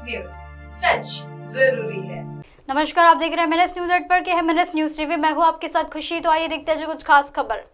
News, सच जरूरी है। नमस्कार, आप देख रहे हैं MNS न्यूज 8 पर के है MNS न्यूज टीवी। मैं हूं आपके साथ खुशी। तो आइए देखते हैं जो कुछ खास खबर।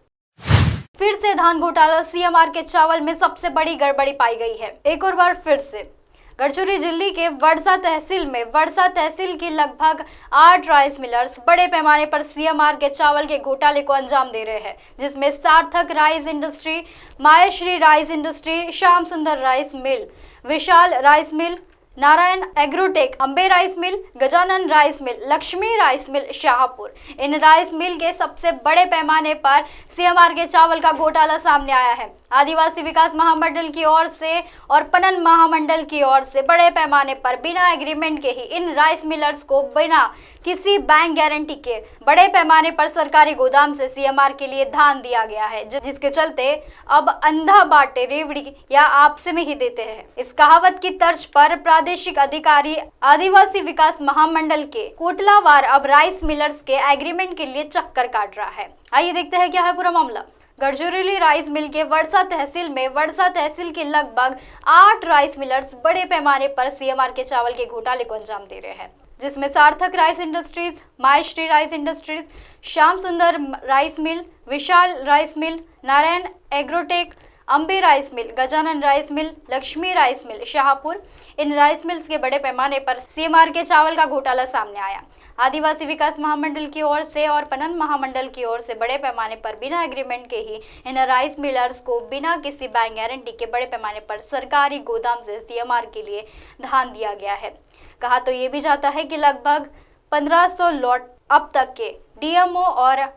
फिर से धान घोटाला, CMR के चावल में सबसे बड़ी गड़बड़ी पाई गई है। एक और बार फिर से गढ़चिरौली जिले के वड़सा तहसील की लगभग 8 राइस मिलर्स बड़े पैमाने पर CMR के चावल के घोटाले को अंजाम दे रहे हैं, जिसमें Sarthak rice industry, Maheshwari rice industry, Shyam Sundar rice mill, Vishal rice mill, Narayan agrotech, Ambe rice mill, Gajanan rice mill, Lakshmi rice mill Shahpur, इन राइस मिल के सबसे बड़े पैमाने पर CMR के चावल का घोटाला सामने आया है। आदिवासी विकास महामंडल की ओर से और पणन महामंडल की ओर से बड़े पैमाने पर बिना एग्रीमेंट के ही इन राइस मिलर्स को बिना किसी बैंक गारंटी के बड़े पैमाने पर सरकारी गोदाम से CMR के लिए धान दिया गया है, जिसके चलते अब अंधा बाटे रेवड़ी या आपसे में ही देते हैं। इस कहावत की तर्ज पर प्रादेशिक अधिकारी आदिवासी विकास महामंडल के कोटलावार अब राइस मिलर्स के एग्रीमेंट के लिए चक्कर काट रहा है। आइए देखते हैं क्या है पूरा मामला। गढ़चिरौली राइस मिल के वड़सा तहसील के लगभग 8 राइस मिलर्स बड़े पैमाने पर CMR के चावल के घोटाले को अंजाम दे रहे हैं, जिसमें Sarthak rice industries, Maheshwari rice industries, Shyam Sundar rice mill, Vishal rice mill, Narayan agrotech, Ambe rice mill, Gajanan rice mill, Lakshmi rice mill Shahpur, इन राइस मिल्स के बड़े पैमाने पर CMR के चावल का घोटाला सामने आया। आदिवासी विकास महामंडल की ओर से और पणन महामंडल की ओर से बड़े पैमाने पर बिना एग्रीमेंट के ही इन राइस मिलर्स को बिना किसी बैंक गारंटी के बड़े पैमाने पर सरकारी गोदाम से CMR के लिए धान दिया गया है। कहा तो ये भी जाता है कि लगभग 1500 लॉट अब तक के DMO और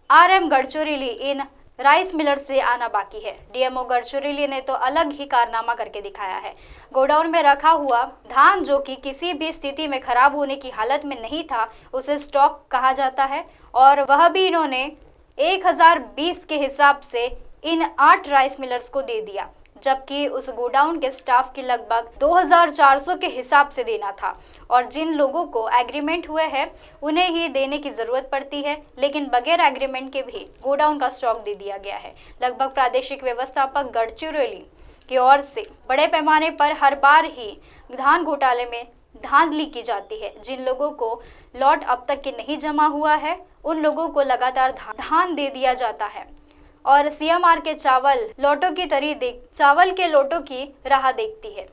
RM Gadchiroli in rice Miller से आना बाकी है। DMO गढ़चिरौली ने तो अलग ही कारनामा करके दिखाया है। गोडाउन में रखा हुआ धान जो कि किसी भी स्थिति में खराब होने की हालत में नहीं था, उसे स्टॉक कहा जाता है, और वह भी इन्होंने 1020 के हिसाब से इन 8 राइस मिलर्स को दे दिया, जबकि उस गोडाउन के स्टाफ की लगभग 2400 के हिसाब से देना था। और जिन लोगों को एग्रीमेंट हुए हैं उन्हें ही देने की जरूरत पड़ती है, लेकिन बगैर एग्रीमेंट के भी गोडाउन का स्टॉक दे दिया गया है। लगभग प्रादेशिक व्यवस्थापक गढ़चिरौली की ओर से बड़े पैमाने पर हर बार ही धान घोटाले में धांधली की जाती है। जिन लोगों को लॉट अब तक के नहीं जमा हुआ है उन लोगों को लगातार धान दे दिया जाता है और CMR के चावल के लोटों की राह देखती है।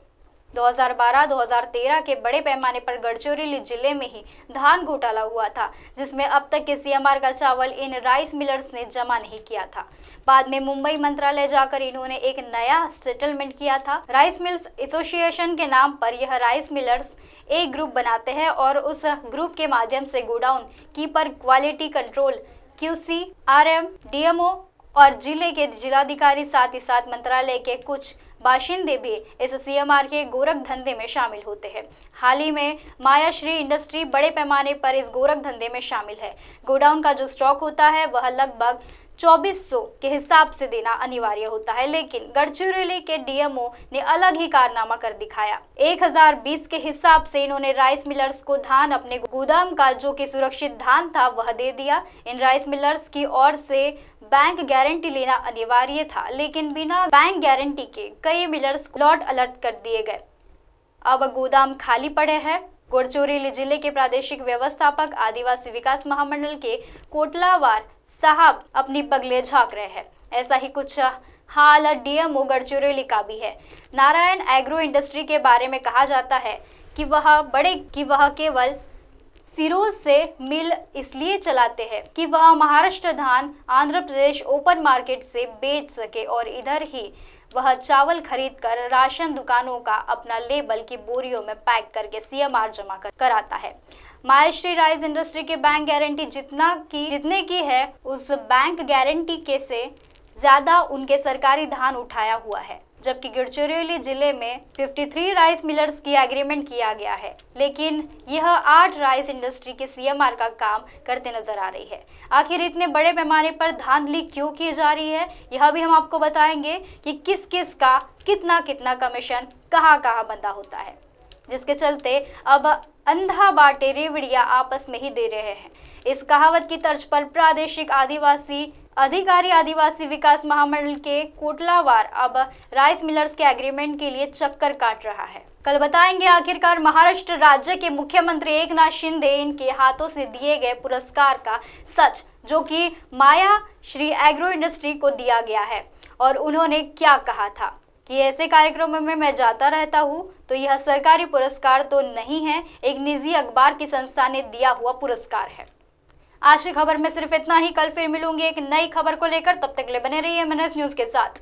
2012-2013 के बड़े पैमाने पर गढ़चिरौली जिले में ही धान घोटाला हुआ था, जिसमें अब तक के CMR का चावल इन राइस मिलर्स ने जमा नहीं किया था। बाद में मुंबई मंत्रालय जाकर इन्होंने एक नया सेटलमेंट किया था। राइस मिल्स एसोसिएशन के नाम पर यह राइस मिलर्स एक ग्रुप बनाते हैं और उस ग्रुप के माध्यम से godown keeper, quality control, QC, RM, DMO और जिले के जिलाधिकारी, साथ ही साथ मंत्रालय के कुछ बाशिंदे भी इस CMR के गोरख धंधे में शामिल होते हैं। हाल ही में माहेश्वरी इंडस्ट्री बड़े पैमाने पर इस गोरख धंधे में शामिल है। गोडाउन का जो स्टॉक होता है वह लगभग 2400 के हिसाब से देना अनिवार्य होता है, लेकिन गढ़चिरौली के DMO ने अलग ही कारनामा कर दिखाया। 1020 के हिसाब से इन्होंने राइस मिलर्स को धान अपने गोदाम का जो कि सुरक्षित धान था वह दे दिया। इन राइस मिलर्स की ओर से बैंक गारंटी लेना अनिवार्य था, लेकिन बिना बैंक गारंटी के कई मिलर्स लॉट अलर्ट कर दिए गए। अब गोदाम खाली पड़े हैं। गढ़चिरौली जिले के प्रादेशिक व्यवस्थापक आदिवासी विकास महामंडल के कोटलावार साहब अपनी पगले झांक रहे हैं। ऐसा ही कुछ हाल DMO गढ़चिरौली का भी है। नारायण एग्रो इंडस्ट्री के बारे में कहा जाता है कि वह केवल सिरों से मिल इसलिए चलाते हैं कि वह महाराष्ट्र धान आंध्र प्रदेश ओपन मार्केट से बेच सके, और इधर ही वह चावल खरीदकर राशन दुकानों का अपना लेबल की बोरियों में पैक करके CMR जमा कराता है। माहेश्वरी राइस इंडस्ट्री के बैंक गारंटी जितने की है उस बैंक गारंटी के से ज्यादा उनके सरकारी धान उठाया हुआ है, जबकि गढ़चिरौली जिले में 53 राइस मिलर्स की एग्रीमेंट किया गया है, लेकिन यह 8 राइस इंडस्ट्री के CMR का काम करते नजर आ रही है। आखिर इतने बड़े पैमाने पर धांधली क्यों की जा रही है, यह भी हम आपको बताएंगे कि किस किस का कितना कितना कमीशन कहाँ कहाँ बंधा होता है, जिसके चलते अब अंधा बाटे रेवड़िया आपस में ही दे रहे हैं। इस कहावत की तर्ज पर प्रादेशिक आदिवासी अधिकारी आदिवासी विकास महामंडल के कोटलावार अब राइस मिलर्स के एग्रीमेंट के लिए चक्कर काट रहा है। कल बताएंगे आखिरकार महाराष्ट्र राज्य के मुख्यमंत्री एकनाथ शिंदे इनके हाथों से दिए गए पुरस्कार का सच, जो कि माया श्री एग्रो इंडस्ट्री को दिया गया है, और उन्होंने क्या कहा था कि ऐसे कार्यक्रमों में मैं जाता रहता हूं, तो यह सरकारी पुरस्कार तो नहीं है, एक निजी अखबार की संस्था ने दिया हुआ पुरस्कार है। आज की खबर में सिर्फ इतना ही। कल फिर मिलूंगी एक नई खबर को लेकर, तब तक के लिए बने रहिए MNS न्यूज के साथ।